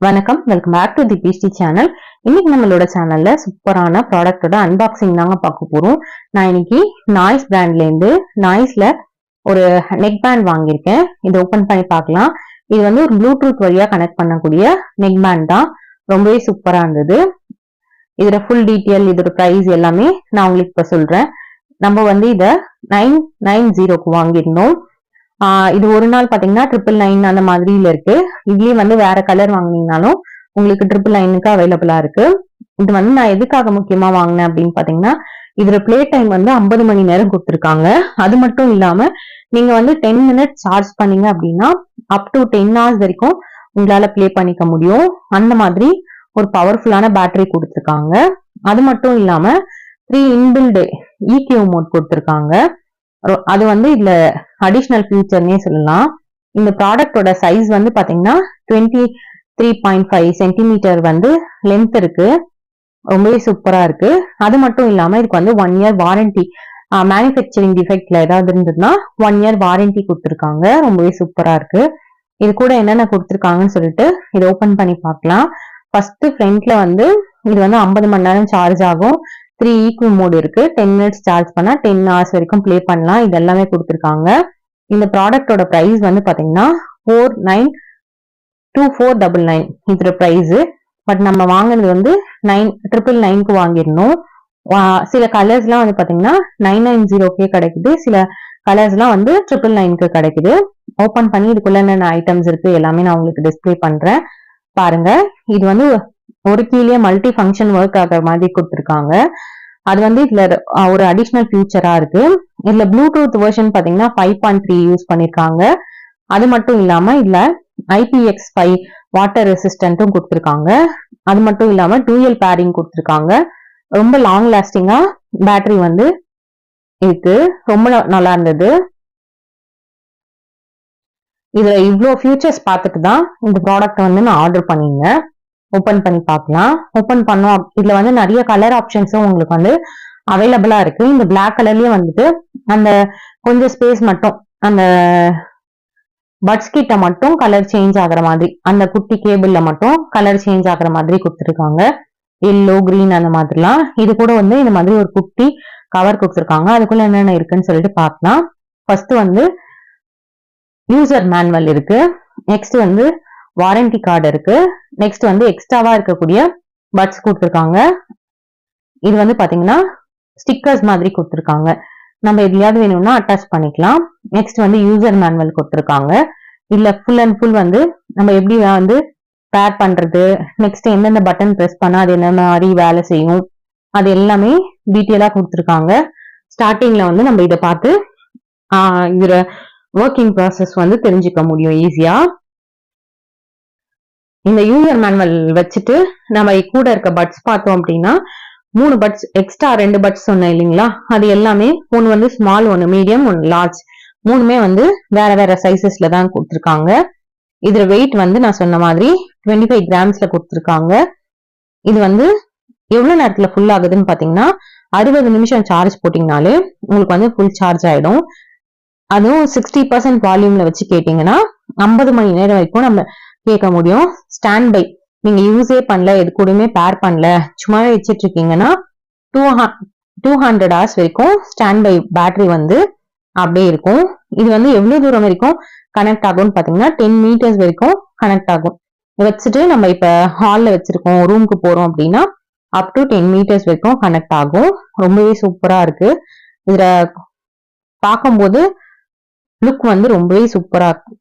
வணக்கம், welcome back to the பிஸ்டி channel. இன்னைக்கு நம்மளோட சேனல்ல சூப்பரான ப்ராடக்டோட அன்பாக்சிங் தாங்க பார்க்க போறோம். நான் இன்னைக்கு நாய்ஸ் பிராண்ட்ல இருந்து நாய்ஸ்ல ஒரு நெக் பேண்ட் வாங்கியிருக்கேன். இதை ஓபன் பண்ணி பார்க்கலாம். இது வந்து ஒரு ப்ளூடூத் வழியா கனெக்ட் பண்ணக்கூடிய நெக் பேண்ட் தான். ரொம்பவே சூப்பரா இருந்தது. இதோட ஃபுல் டீட்டெயில், இதோட பிரைஸ் எல்லாமே நான் உங்களுக்கு இப்ப சொல்றேன். நம்ம வந்து இதை 990க்கு வாங்கியிருந்தோம். இது ஒரு நாள் பாத்தீங்கன்னா 999 அந்த மாதிரில இருக்கு. இதுலயே வந்து வேற கலர் வாங்கினீங்கனாலும் உங்களுக்கு 999க்கு அவைலபிளா இருக்கு. இது வந்து நான் எதுக்காக முக்கியமா வாங்கினேன் அப்படின்னு பாத்தீங்கன்னா, இதுல பிளே டைம் வந்து 50 மணி நேரம் கொடுத்துருக்காங்க. அது மட்டும் இல்லாம நீங்க வந்து 10 மினிட்ஸ் சார்ஜ் பண்ணீங்க அப்படின்னா அப் டு 10 hours வரைக்கும் உங்களால பிளே பண்ணிக்க முடியும். அந்த மாதிரி ஒரு பவர்ஃபுல்லான பேட்டரி கொடுத்துருக்காங்க. அது மட்டும் இல்லாம 3 இன்பில்ட் EQ மோட் கொடுத்துருக்காங்க. அது வந்து இதுல அடிஷனல் ஃபியூச்சர்னே சொல்லலாம். இந்த ப்ராடக்டோட சைஸ் வந்து பாத்தீங்கன்னா 23.5 சென்டிமீட்டர் வந்து லென்த் இருக்கு. ரொம்பவே சூப்பரா இருக்கு. அது மட்டும் இல்லாம இதுக்கு வந்து 1 year வாரண்டி, மேனுஃபேக்சரிங் டிஃபெக்ட்ல ஏதாவது இருந்ததுன்னா 1 year வாரண்டி கொடுத்துருக்காங்க. ரொம்பவே சூப்பரா இருக்கு. இது கூட என்னென்ன கொடுத்துருக்காங்கன்னு சொல்லிட்டு இதை ஓபன் பண்ணி பார்க்கலாம். ஃபர்ஸ்ட் ஃப்ரண்ட்ல வந்து இது வந்து 50 மணி நேரம் சார்ஜ் ஆகும். 3 EQ மோட் இருக்கு. 10 மினிட்ஸ் சார்ஜ் பண்ணா 10 hours வரைக்கும் பிளே பண்ணலாம். இது எல்லாமே கொடுத்துருக்காங்க. இந்த ப்ராடக்டோட பிரைஸ் வந்து பாத்தீங்கன்னா 492499 இதோட பிரைஸ். பட் நம்ம வாங்கினது வந்து 999க்கு வாங்கிடணும். சில கலர்ஸ் எல்லாம் வந்து பாத்தீங்கன்னா 990 கிடைக்குது. சில கலர்ஸ் எல்லாம் வந்து 999க்கு கிடைக்குது. ஓபன் பண்ணி இதுக்குள்ள என்னென்ன ஐட்டம்ஸ் இருக்கு எல்லாமே நான் உங்களுக்கு டிஸ்பிளே பண்றேன். பாருங்க, இது வந்து ஒரு கீழே மல்டி ஃபங்க்ஷன் ஒர்க் ஆகிற மாதிரி கொடுத்துருக்காங்க. அது வந்து இதுல ஒரு அடிஷனல் ஃபியூச்சரா இருக்கு. இதுல ப்ளூடூத் வெர்ஷன் பாத்தீங்கன்னா 5.3 யூஸ் பண்ணிருக்காங்க. அது மட்டும் இல்லாம இதுல IPX5 வாட்டர் ரெசிஸ்டன்ட்டும் கொடுத்துருக்காங்க. அது மட்டும் இல்லாம டூயல் பேரிங் கொடுத்துருக்காங்க. ரொம்ப லாங் லாஸ்டிங்கா பேட்டரி வந்து இருக்கு. ரொம்ப நல்லா இருந்தது. இதுல இவ்வளோ ஃபியூச்சர்ஸ் பார்த்துட்டு தான் இந்த ப்ராடக்ட் வந்து நான் ஆர்டர் பண்ணியிருந்தேன். ஓபன் பண்ணி பார்க்கலாம். ஓபன் பண்ணோம். இதுல வந்து நிறைய கலர் ஆப்ஷன்ஸும் உங்களுக்கு வந்து அவைலபிளா இருக்கு. இந்த பிளாக் கலர்லயே வந்துட்டு அந்த கொஞ்சம் ஸ்பேஸ் மட்டும், அந்த பட்ஸ் கிட்ட மட்டும் கலர் சேஞ்ச் ஆகுற மாதிரி, அந்த குட்டி கேபிள்ல மட்டும் கலர் சேஞ்ச் ஆகுற மாதிரி கொடுத்துருக்காங்க. எல்லோ, கிரீன் அந்த மாதிரிலாம். இது கூட வந்து இந்த மாதிரி ஒரு குட்டி கவர் கொடுத்துருக்காங்க. அதுக்குள்ள என்னென்ன இருக்குன்னு சொல்லிட்டு பார்க்கலாம். ஃபர்ஸ்ட் வந்து யூசர் மேனுவல் இருக்கு. நெக்ஸ்ட் வந்து வாரண்டி கார்டு இருக்கு. நெக்ஸ்ட் வந்து எக்ஸ்ட்ராவா இருக்கக்கூடிய பட்ஸ் கொடுத்துருக்காங்க. இது வந்து பாத்தீங்கன்னா ஸ்டிக்கர்ஸ் மாதிரி கொடுத்துருக்காங்க. நம்ம எதுலையாவது வேணும்னா அட்டாச் பண்ணிக்கலாம். நெக்ஸ்ட் வந்து யூசர் மேனுவல் கொடுத்துருக்காங்க. இதுல ஃபுல் அண்ட் ஃபுல் வந்து நம்ம எப்படி வந்து பேர் பண்றது, நெக்ஸ்ட் எந்தெந்த பட்டன் பிரஸ் பண்ணா அது என்ன மாதிரி வேலை செய்யும், அது எல்லாமே டீட்டெயிலா கொடுத்துருக்காங்க. ஸ்டார்டிங்ல வந்து நம்ம இதை பார்த்து இதுல ஒர்க்கிங் ப்ராசஸ் வந்து தெரிஞ்சுக்க முடியும் ஈஸியா. இந்த யூசர் மேனுவல் வச்சுட்டு நம்ம கூட இருக்க பட்ஸ் பார்த்தோம் அப்படின்னா 3 பட்ஸ் எக்ஸ்ட்ரா, 2 பட்ஸ் சொன்னேன் இல்லைங்களா, அது எல்லாமே ஒன்று வந்து ஸ்மால், ஒன்று மீடியம், ஒன்று லார்ஜ், மூணுமே வந்து வேற வேற சைசஸ்ல தான் கொடுத்துருக்காங்க. இதுல வெயிட் வந்து நான் சொன்ன மாதிரி 25 கிராம்ஸ்ல கொடுத்துருக்காங்க. இது வந்து எவ்வளவு நேரத்துல ஃபுல் ஆகுதுன்னு பாத்தீங்கன்னா 60 நிமிஷம் சார்ஜ் போட்டீங்கனாலே உங்களுக்கு வந்து ஃபுல் சார்ஜ் ஆயிடும். அதுவும் 60% வால்யூம்ல வச்சு கேட்டீங்கன்னா 50 மணி நேரம் வரைக்கும் நம்ம கேட்க முடியும். ஸ்டாண்ட் பை, நீங்க யூஸே பண்ணல, எது கூடயுமே பேர் பண்ணல, சும்மாவே வச்சிட்டு இருக்கீங்கன்னா 200 hours வரைக்கும் ஸ்டாண்ட் பை பேட்டரி வந்து அப்படியே இருக்கும். இது வந்து எவ்வளவு தூரம் வரைக்கும் கனெக்ட் ஆகும்னு பாத்தீங்கன்னா 10 meters வரைக்கும் கனெக்ட் ஆகும். வச்சுட்டு நம்ம இப்ப ஹால்ல வச்சிருக்கோம், ரூமுக்கு போறோம் அப்படின்னா அப் டு 10 meters வரைக்கும் கனெக்ட் ஆகும். ரொம்பவே சூப்பரா இருக்கு. இதுல பார்க்கும்போது லுக் வந்து ரொம்பவே சூப்பரா இருக்கு.